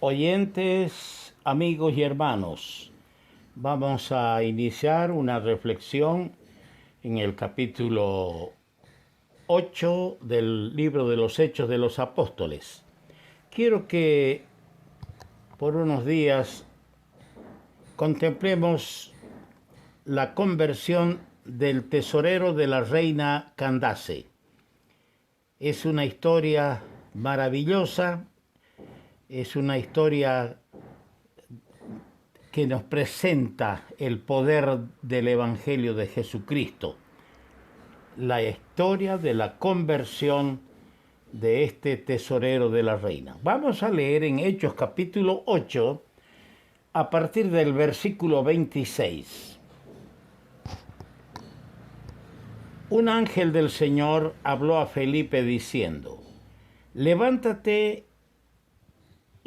Oyentes, amigos y hermanos, vamos a iniciar una reflexión en el capítulo 8 del libro de los Hechos de los Apóstoles. Quiero que por unos días contemplemos la conversión del tesorero de la reina Candace. Es una historia maravillosa, es una historia que nos presenta el poder del Evangelio de Jesucristo. La historia de la conversión de este tesorero de la reina. Vamos a leer en Hechos capítulo 8 a partir del versículo 26. Un ángel del Señor habló a Felipe diciendo: levántate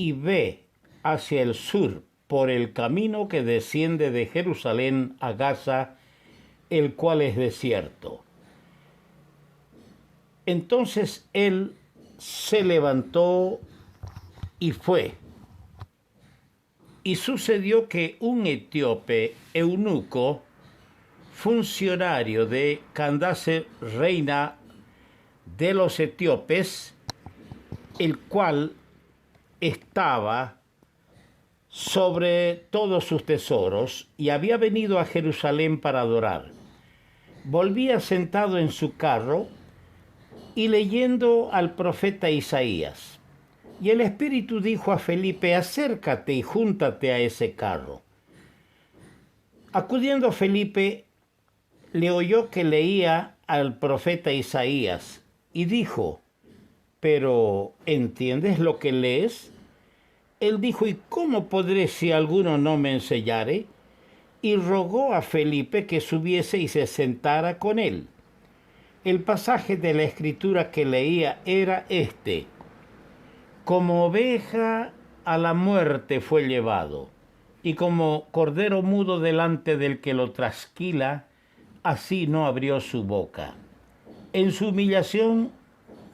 y ve hacia el sur por el camino que desciende de Jerusalén a Gaza, el cual es desierto. Entonces él se levantó y fue. Y sucedió que un etíope eunuco, funcionario de Candace, reina de los etíopes, el cual estaba sobre todos sus tesoros y había venido a Jerusalén para adorar, volvía sentado en su carro y leyendo al profeta Isaías. Y el Espíritu dijo a Felipe: acércate y júntate a ese carro. Acudiendo Felipe, le oyó que leía al profeta Isaías y dijo: ¿pero entiendes lo que lees? Él dijo: ¿y cómo podré si alguno no me enseñare? Y rogó a Felipe que subiese y se sentara con él. El pasaje de la escritura que leía era este: como oveja a la muerte fue llevado, y como cordero mudo delante del que lo trasquila, así no abrió su boca. En su humillación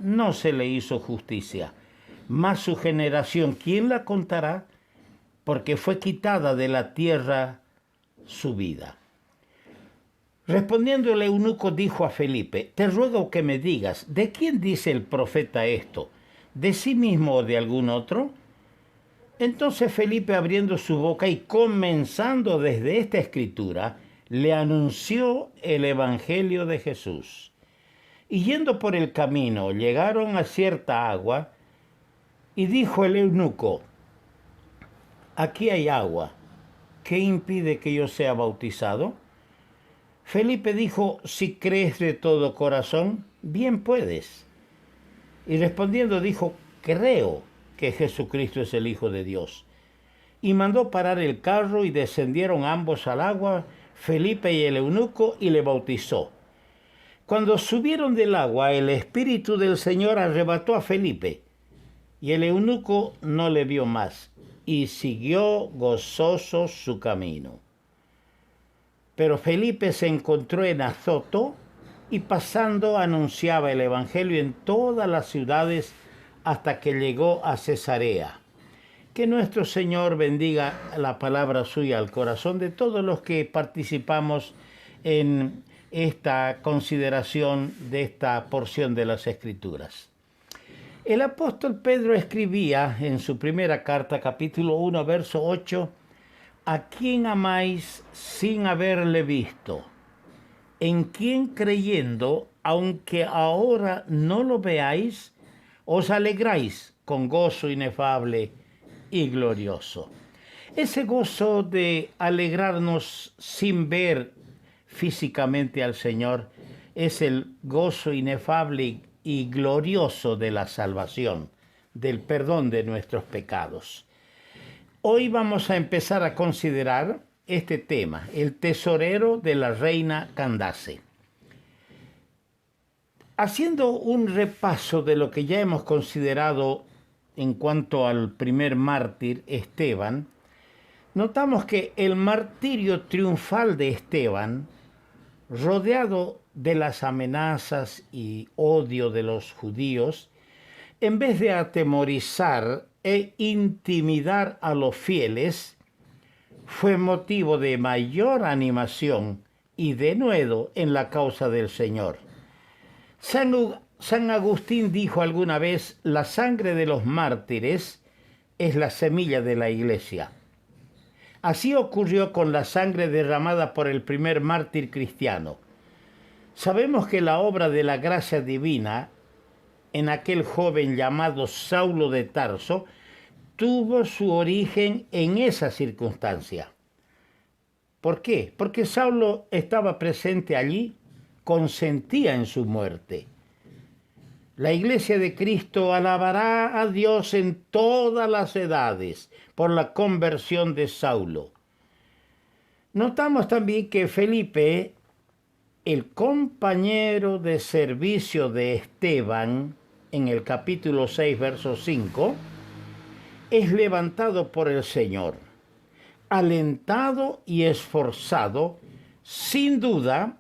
no se le hizo justicia, mas su generación, ¿quién la contará? Porque fue quitada de la tierra su vida. Respondiendo el eunuco dijo a Felipe: te ruego que me digas, ¿de quién dice el profeta esto? ¿De sí mismo o de algún otro? Entonces Felipe, abriendo su boca y comenzando desde esta escritura, le anunció el evangelio de Jesús. Y yendo por el camino, llegaron a cierta agua, y dijo el eunuco: aquí hay agua, ¿qué impide que yo sea bautizado? Felipe dijo: si crees de todo corazón, bien puedes. Y respondiendo dijo: creo que Jesucristo es el Hijo de Dios. Y mandó parar el carro y descendieron ambos al agua, Felipe y el eunuco, y le bautizó. Cuando subieron del agua, el Espíritu del Señor arrebató a Felipe, y el eunuco no le vio más, y siguió gozoso su camino. Pero Felipe se encontró en Azoto, y pasando anunciaba el evangelio en todas las ciudades hasta que llegó a Cesarea. Que nuestro Señor bendiga la palabra suya al corazón de todos los que participamos en esta consideración de esta porción de las Escrituras. El apóstol Pedro escribía en su primera carta, capítulo 1, verso 8: ¿a quién amáis sin haberle visto? ¿En quién creyendo, aunque ahora no lo veáis, os alegráis con gozo inefable y glorioso? Ese gozo de alegrarnos sin ver físicamente al Señor es el gozo inefable y glorioso de la salvación, del perdón de nuestros pecados. Hoy vamos a empezar a considerar este tema, el tesorero de la reina Candace. Haciendo un repaso de lo que ya hemos considerado en cuanto al primer mártir, Esteban, notamos que el martirio triunfal de Esteban, rodeado de las amenazas y odio de los judíos, en vez de atemorizar e intimidar a los fieles, fue motivo de mayor animación y denuedo en la causa del Señor. San Agustín dijo alguna vez: la sangre de los mártires es la semilla de la Iglesia. Así ocurrió con la sangre derramada por el primer mártir cristiano. Sabemos que la obra de la gracia divina en aquel joven llamado Saulo de Tarso tuvo su origen en esa circunstancia. ¿Por qué? Porque Saulo estaba presente allí, consentía en su muerte. La Iglesia de Cristo alabará a Dios en todas las edades por la conversión de Saulo. Notamos también que Felipe, el compañero de servicio de Esteban, en el capítulo 6, verso 5, es levantado por el Señor, alentado y esforzado, sin duda,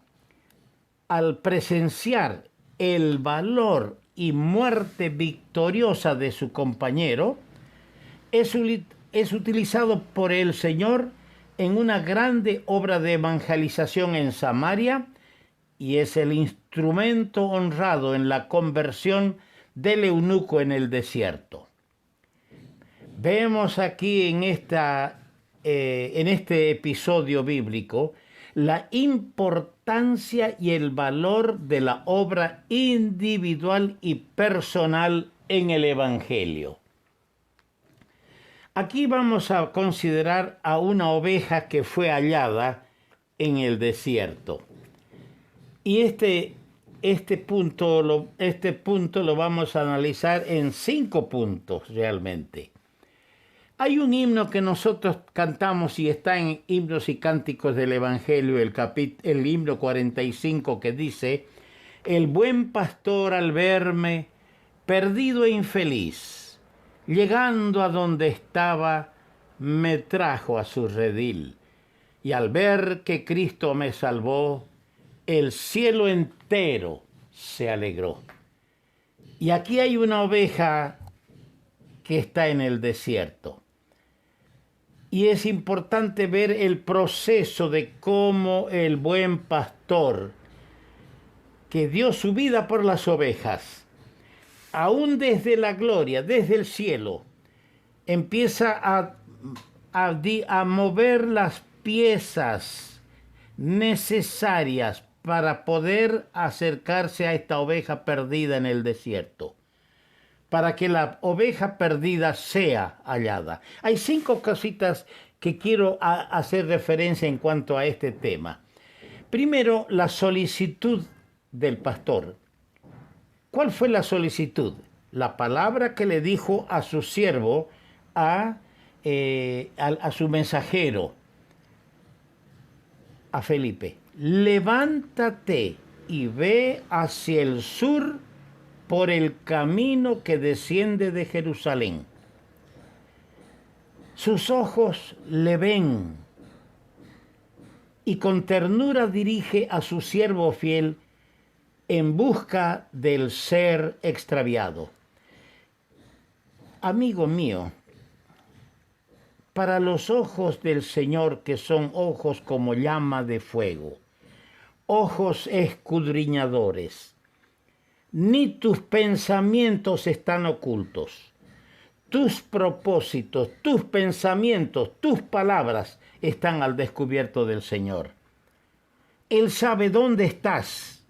al presenciar el valor y muerte victoriosa de su compañero, es utilizado por el Señor en una grande obra de evangelización en Samaria y es el instrumento honrado en la conversión del eunuco en el desierto. Vemos aquí en este episodio bíblico la importancia y el valor de la obra individual y personal en el Evangelio. Aquí vamos a considerar a una oveja que fue hallada en el desierto. Y este punto lo vamos a analizar en 5 puntos realmente. Hay un himno que nosotros cantamos y está en Himnos y Cánticos del Evangelio, el himno 45, que dice: el buen pastor al verme perdido e infeliz, llegando a donde estaba, me trajo a su redil. Y al ver que Cristo me salvó, el cielo entero se alegró. Y aquí hay una oveja que está en el desierto. Y es importante ver el proceso de cómo el buen pastor, que dio su vida por las ovejas, aún desde la gloria, desde el cielo, empieza a mover las piezas necesarias para poder acercarse a esta oveja perdida en el desierto, para que la oveja perdida sea hallada. Hay 5 cositas que quiero hacer referencia en cuanto a este tema. Primero, la solicitud del pastor. ¿Cuál fue la solicitud? La palabra que le dijo a su siervo, a su mensajero, a Felipe: levántate y ve hacia el sur por el camino que desciende de Jerusalén. Sus ojos le ven y con ternura dirige a su siervo fiel en busca del ser extraviado. Amigo mío, para los ojos del Señor, que son ojos como llama de fuego, ojos escudriñadores, ni tus pensamientos están ocultos. Tus propósitos, tus pensamientos, tus palabras están al descubierto del Señor. Él sabe dónde estás.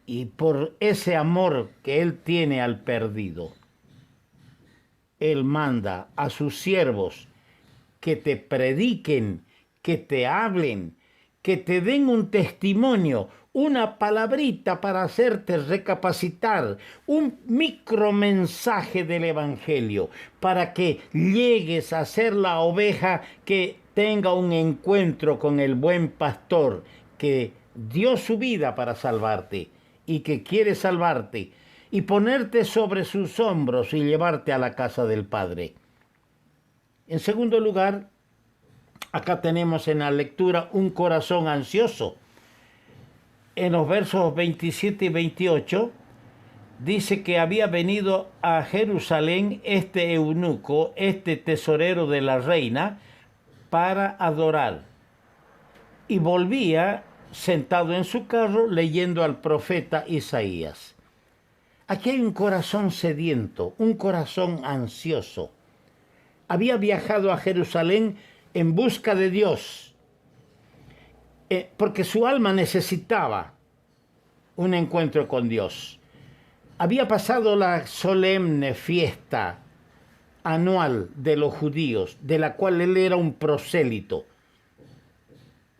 Y por ese amor que Él tiene al perdido, Él manda a sus siervos que te prediquen, que te hablen, que te den un testimonio, una palabrita para hacerte recapacitar, un micromensaje del Evangelio, para que llegues a ser la oveja que tenga un encuentro con el buen pastor que dio su vida para salvarte y que quiere salvarte y ponerte sobre sus hombros y llevarte a la casa del Padre. En segundo lugar, acá tenemos en la lectura un corazón ansioso. En los versos 27 y 28 dice que había venido a Jerusalén este eunuco, este tesorero de la reina, para adorar. Y volvía sentado en su carro leyendo al profeta Isaías. Aquí hay un corazón sediento, un corazón ansioso. Había viajado a Jerusalén en busca de Dios, porque su alma necesitaba un encuentro con Dios. Había pasado la solemne fiesta anual de los judíos, de la cual él era un prosélito,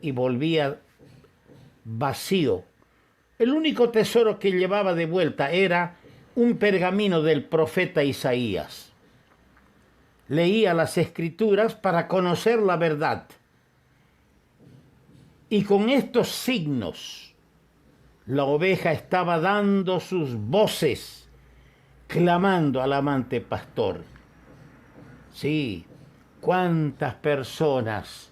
y volvía vacío. El único tesoro que llevaba de vuelta era un pergamino del profeta Isaías. Leía las escrituras para conocer la verdad. Y con estos signos, la oveja estaba dando sus voces, clamando al amante pastor. Sí, cuántas personas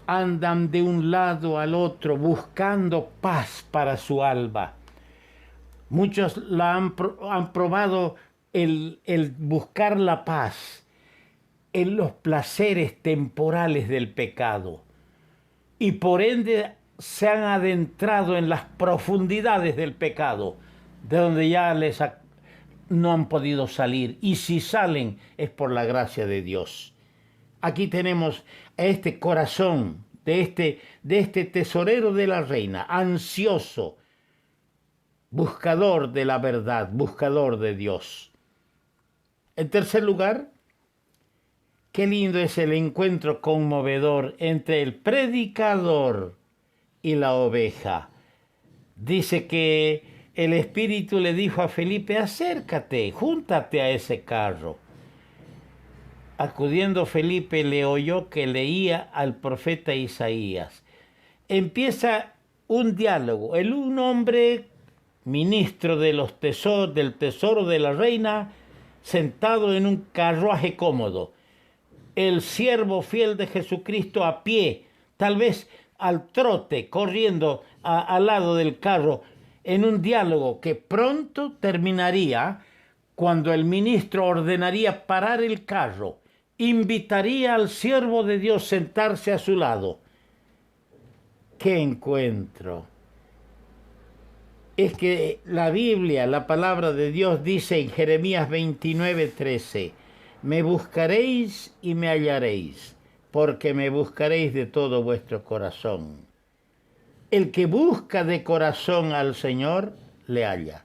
andan de un lado al otro buscando paz para su alma. Muchos han probado el buscar la paz en los placeres temporales del pecado y por ende se han adentrado en las profundidades del pecado, de donde ya no han podido salir, y si salen es por la gracia de Dios. Aquí tenemos a este corazón de este tesorero de la reina, ansioso, buscador de la verdad, buscador de Dios. En tercer lugar, qué lindo es el encuentro conmovedor entre el predicador y la oveja. Dice que el Espíritu le dijo a Felipe: acércate, júntate a ese carro. Acudiendo Felipe, le oyó que leía al profeta Isaías. Empieza un diálogo. Un hombre, ministro de del tesoro de la reina, sentado en un carruaje cómodo. El siervo fiel de Jesucristo a pie, tal vez al trote, corriendo al lado del carro, en un diálogo que pronto terminaría cuando el ministro ordenaría parar el carro, invitaría al siervo de Dios a sentarse a su lado. ¡Qué encuentro! Es que la Biblia, la palabra de Dios, dice en Jeremías 29:13, me buscaréis y me hallaréis, porque me buscaréis de todo vuestro corazón. El que busca de corazón al Señor, le halla.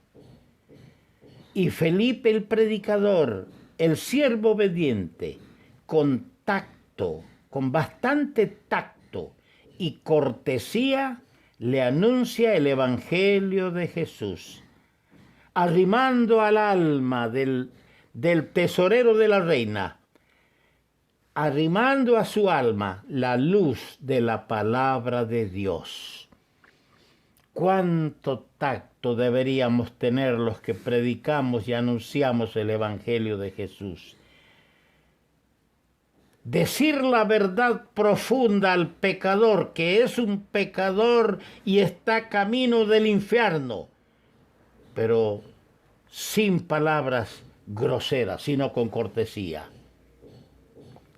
Y Felipe el predicador, el siervo obediente, con tacto, con bastante tacto y cortesía, le anuncia el Evangelio de Jesús, arrimando al alma del tesorero de la reina, arrimando a su alma la luz de la palabra de Dios. Cuánto tacto deberíamos tener los que predicamos y anunciamos el Evangelio de Jesús. Decir la verdad profunda al pecador, que es un pecador y está camino del infierno, pero sin palabras groseras, sino con cortesía.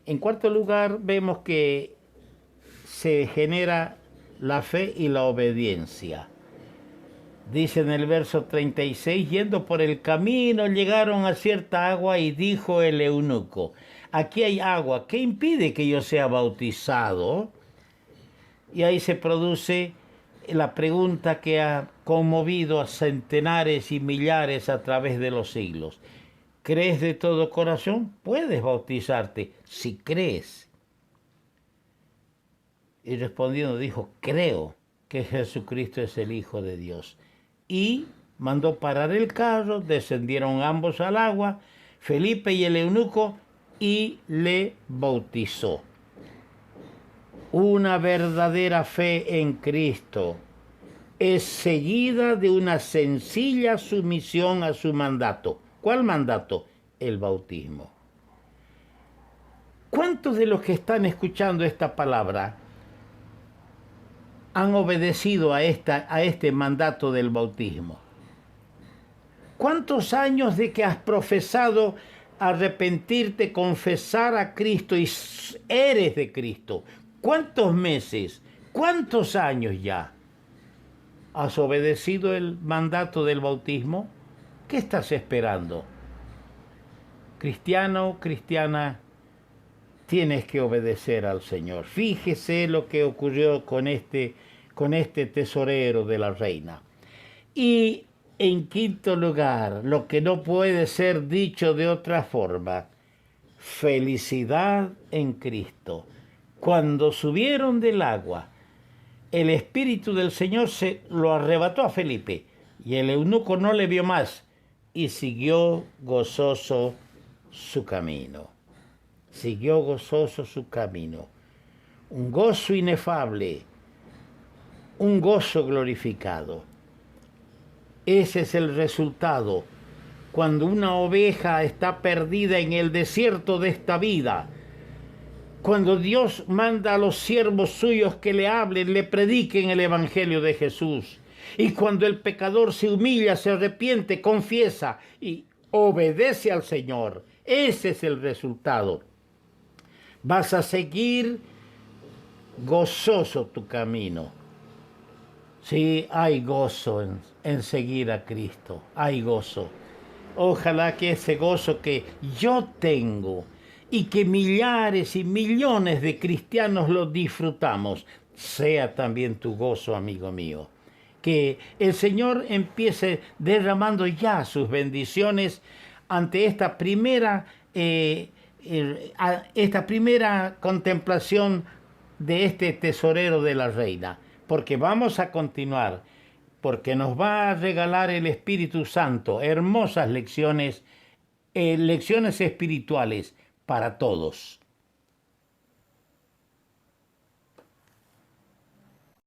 En cuarto lugar, vemos que se genera la fe y la obediencia. Dice en el verso 36, yendo por el camino llegaron a cierta agua y dijo el eunuco, aquí hay agua, ¿qué impide que yo sea bautizado? Y ahí se produce la pregunta que ha conmovido a centenares y millares a través de los siglos. ¿Crees de todo corazón? Puedes bautizarte si crees. Y respondiendo dijo, creo que Jesucristo es el Hijo de Dios. Y mandó parar el carro, descendieron ambos al agua, Felipe y el eunuco, y le bautizó. Una verdadera fe en Cristo es seguida de una sencilla sumisión a su mandato. ¿Cuál mandato? El bautismo. ¿Cuántos de los que están escuchando esta palabra han obedecido a este mandato del bautismo? ¿Cuántos años de que has profesado arrepentirte, confesar a Cristo y eres de Cristo? ¿Cuántos meses? ¿Cuántos años ya? ¿Has obedecido el mandato del bautismo? ¿Qué estás esperando? Cristiano, cristiana, tienes que obedecer al Señor. Fíjese lo que ocurrió con este tesorero de la reina. Y en quinto lugar, lo que no puede ser dicho de otra forma, felicidad en Cristo. Cuando subieron del agua, el Espíritu del Señor se lo arrebató a Felipe y el eunuco no le vio más y siguió gozoso su camino. Siguió gozoso su camino. Un gozo inefable, un gozo glorificado. Ese es el resultado cuando una oveja está perdida en el desierto de esta vida. Cuando Dios manda a los siervos suyos que le hablen, le prediquen el Evangelio de Jesús. Y cuando el pecador se humilla, se arrepiente, confiesa y obedece al Señor. Ese es el resultado. Vas a seguir gozoso tu camino. Sí, hay gozo en seguir a Cristo. Hay gozo. Ojalá que ese gozo que yo tengo y que millares y millones de cristianos lo disfrutamos, sea también tu gozo, amigo mío. Que el Señor empiece derramando ya sus bendiciones ante esta primera contemplación de este tesorero de la reina, porque vamos a continuar, porque nos va a regalar el Espíritu Santo hermosas lecciones espirituales para todos.